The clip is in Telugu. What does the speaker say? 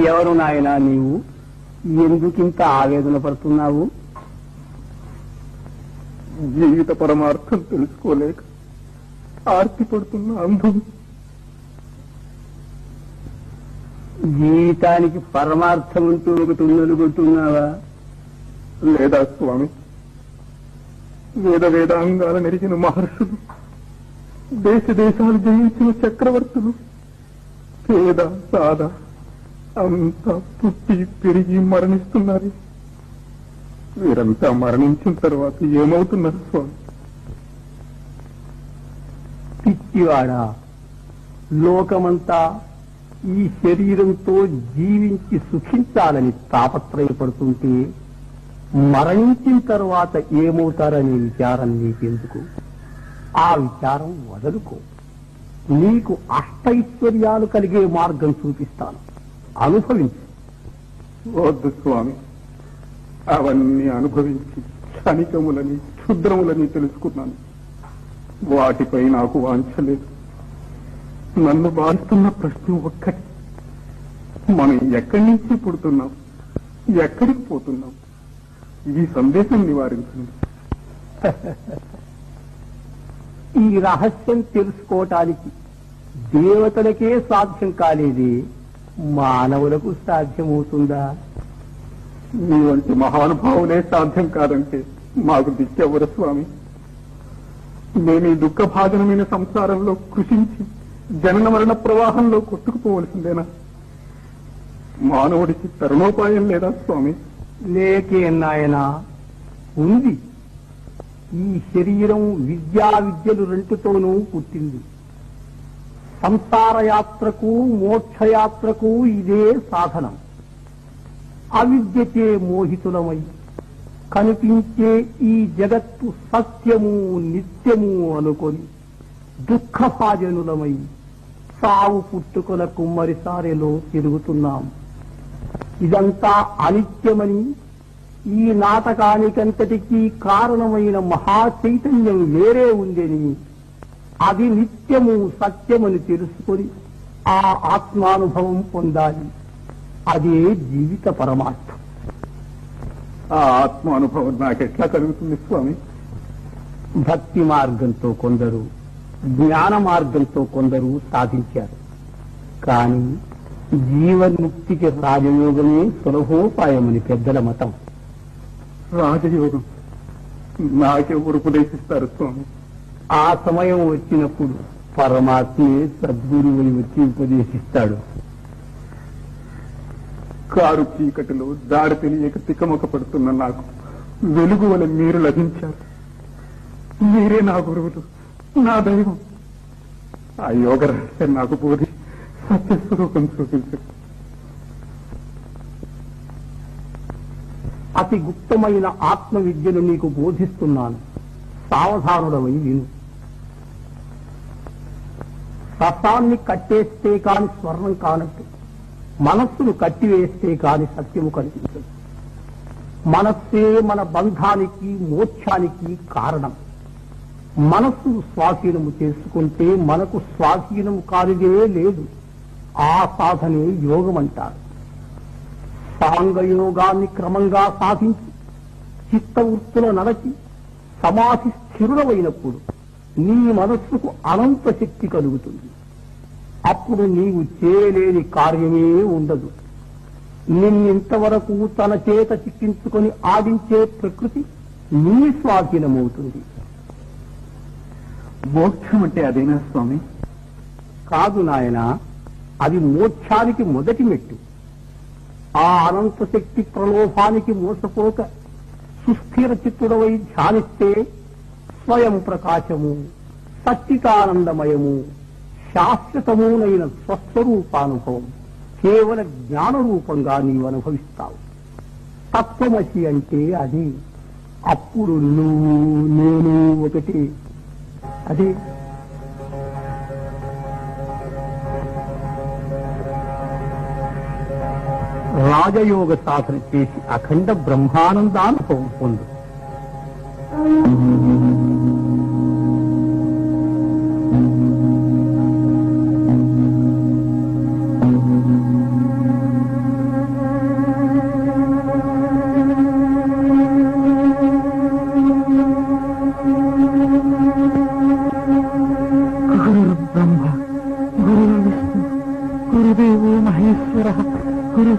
ఎవరు నాయనా నీవు? ఎందుకింత ఆవేదన పడుతున్నావు? జీవిత పరమార్థం తెలుసుకోలేక ఆర్తి పడుతున్న అంధం. జీవితానికి పరమార్థం అంటూ ఒకటి ఉన్నలుగొట్టున్నావా? లేదా స్వామి, వేదాంగాల నెరిగిన మహర్షులు, దేశ దేశాలు జయించిన చక్రవర్తులు, పేద సాద అంతా పుట్టి పెరిగి మరణిస్తున్నారు. వీరంతా మరణించిన తర్వాత ఏమవుతున్నారు స్వామి? పిచ్చివాడా, లోకమంతా ఈ శరీరంతో జీవించి సుఖించాలని తాపత్రయపడుతుంటే మరణించిన తర్వాత ఏమవుతారనే విచారం నీకెందుకు? ఆ విచారం వదలుకో. నీకు అష్టైశ్వర్యాలు కలిగే మార్గం చూపిస్తాను, అనుభవించు. వద్దు స్వామి, అవన్నీ అనుభవించి క్షణికములని క్షుద్రములని తెలుసుకున్నాను. వాటిపై నాకు వాంఛ లేదు. నన్ను బాధిస్తున్న ప్రశ్న ఒక్కటి, మనం ఎక్కడి నుంచి పుడుతున్నాం, ఎక్కడికి పోతున్నాం? ఈ సందేశం నివారించండి. ఈ రహస్యం తెలుసుకోవటానికి దేవతలకే సాధ్యం కాలేదే మానవులకు సాధ్యమవుతుందా? మీ వంటి మహానుభావులే సాధ్యం కాదంటే మాకు దిక్కెవరు స్వామి? మేము ఈ దుఃఖభాజనమైన సంసారంలో కృషించి జనన మరణ ప్రవాహంలో కొట్టుకుపోవలసిందేనా? మానవుడికి తరుణోపాయం లేదా స్వామి? లేకే నాయనా, ఉంది. ఈ శరీరం విద్యలు రెంటితోనూ పుట్టింది. సంసార యాత్రకు మోక్షయాత్రకు ఇదే సాధనం. అవిద్యచే మోహితులమై కనిపించే ఈ జగత్తు సత్యము నిత్యము అనుకొని దుఃఖభాజనులమై సావు పుట్టుకల కుమ్మరిసారెలో తిరుగుతున్నాం. ఇదంతా అనిత్యమని, ఈ నాటకానికంతటికీ కారణమైన మహాచైతన్యం వేరే ఉందని, అది నిత్యము సత్యమని తెలుసుకొని ఆ ఆత్మానుభవం పొందాలి. అదే జీవిత పరమార్థం. ఆ ఆత్మానుభవం నాకెట్లా కలుగుతుంది స్వామి? భక్తి మార్గంతో కొందరు, జ్ఞాన మార్గంతో కొందరు సాధించారు. కానీ జీవన్ముక్తికి రాజయోగమే సులభోపాయమని పెద్దల మతం. రాజయోగం నాకెవరు ఉపదేశిస్తారు స్వామి? ఆ సమయం వచ్చినప్పుడు పరమాత్మే సద్గురువుని వచ్చి ఉపదేశిస్తాడు. కారు చీకటిలో దారి తెలియక తికమక పడుతున్న నాకు వెలుగు వలె మీరు లభించారు. మీరే నా గురువులు, నా దైవం. ఆ యోగ రహస్యం నాకు బోధి సత్యస్వరూపం చూపించండి. అతి గుప్తమైన ఆత్మ విద్యను నీకు బోధిస్తున్నాను, సావధానుడమై విను. రసాన్ని కట్టేస్తే కాని స్వర్ణం కానట్టు మనస్సును కట్టివేస్తే కాని సత్యము కనిపించదు. మనస్సే మన బంధానికి మోక్షానికి కారణం. మనస్సు స్వాధీనము చేసుకుంటే మనకు స్వాధీనము కానిదే లేదు. ఆ సాధనే యోగమంటారు. సాంగయోగాన్ని క్రమంగా సాధించి చిత్తవృత్తుల నడచి సమాధి స్థిరుడమైనప్పుడు నీ మనస్సుకు అనంత శక్తి కలుగుతుంది. అప్పుడు నీవు చేయలేని కార్యమే ఉండదు. నిన్నింతవరకు తన చేత చిక్కించుకొని ఆడించే ప్రకృతి నీ స్వాధీనమవుతుంది. మోక్షం అంటే అదేనా స్వామి? కాదు నాయనా, అది మోక్షానికి మొదటి మెట్టు. ఆ అనంత శక్తి ప్రలోభానికి మోసపోక సుస్థిర చిత్తుడవై ధ్యానిస్తే స్వయం ప్రకాశము, సచ్చితానందమయము, శాశ్వతమునైన స్వస్వరూపానుభవం కేవల జ్ఞాన రూపంగా నీవు అనుభవిస్తావు. తత్వమసి అంటే అది. అప్పుడు నువ్వు నేను ఒకటి. అదే రాజయోగ సాధన చేసి అఖండ బ్రహ్మానందానుభవం పొందు. గురు బ్రహ్మ గురు విష్ణు గురుదేవో మహేశ్వర గురు